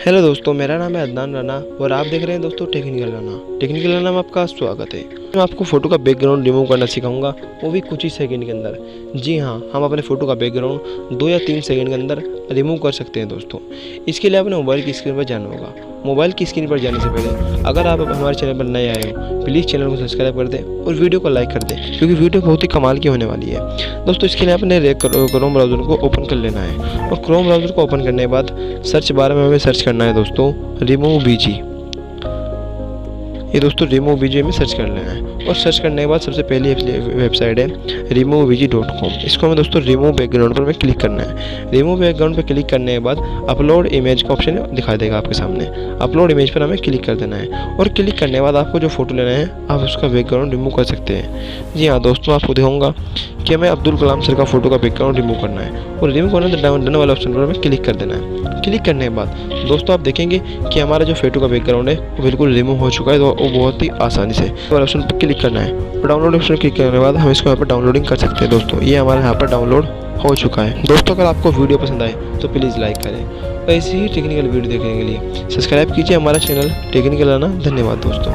Hello दोस्तों, मेरा नाम है अदनान राना और आप देख रहे हैं दोस्तों टेक्निकल राना। टेक्निकल राना में आपका स्वागत है। मैं आपको फ़ोटो का बैकग्राउंड रिमूव करना सिखाऊंगा, वो भी कुछ ही सेकंड के अंदर। जी हाँ, हम अपने फ़ोटो का बैकग्राउंड 2 या 3 सेकंड के अंदर रिमूव कर सकते हैं दोस्तों। इसके लिए आपने मोबाइल की स्क्रीन पर जाना होगा। मोबाइल की स्क्रीन पर जाने से पहले अगर आप हमारे चैनल पर नए आए हो, प्लीज़ चैनल को सब्सक्राइब कर दें और वीडियो को लाइक कर दें, क्योंकि वीडियो बहुत ही कमाल की होने वाली है दोस्तों। इसके लिए आपने क्रोम ब्राउज़र को ओपन कर लेना है और क्रोम ब्राउज़र को ओपन करने के बाद सर्च बार में हमें सर्च करना है दोस्तों रिमूव बीजी। ये दोस्तों रिमूव बीजी में सर्च कर लेना है और सर्च करने के बाद सबसे पहली वेबसाइट है removebg.com। इसको हमें दोस्तों रिमूव बैकग्राउंड पर हमें क्लिक करना है। रिमूव बैकग्राउंड पर क्लिक करने के बाद अपलोड इमेज का ऑप्शन दिखा देगा आपके सामने। अपलोड इमेज पर हमें क्लिक कर देना है और क्लिक करने के बाद आपको जो फोटो लेना है आप उसका बैकग्राउंड रिमूव कर सकते हैं। जी हाँ दोस्तों, आपको दिखाऊंगा कि हमें अब्दुल कलाम सर का फोटो का बैकग्राउंड रिमूव करना है और रिमूव करने तो डन वाले ऑप्शन पर हमें क्लिक कर देना है। क्लिक करने के बाद दोस्तों आप देखेंगे कि हमारा जो फोटो का बैकग्राउंड है वो बिल्कुल रिमूव हो चुका है। तो वो बहुत ही आसानी से वाले ऑप्शन पर क्लिक करना है और डाउनलोड ऑप्शन क्लिक करने के बाद हम इसको यहाँ पर डाउनलोडिंग कर सकते हैं दोस्तों। ये हमारे यहाँ पर डाउनलोड हो चुका है दोस्तों। अगर आपको वीडियो पसंद आए तो प्लीज़ लाइक करें और ऐसी ही टेक्निकल वीडियो देखने के लिए सब्सक्राइब कीजिए हमारा चैनल टेक्निकल राना। धन्यवाद दोस्तों।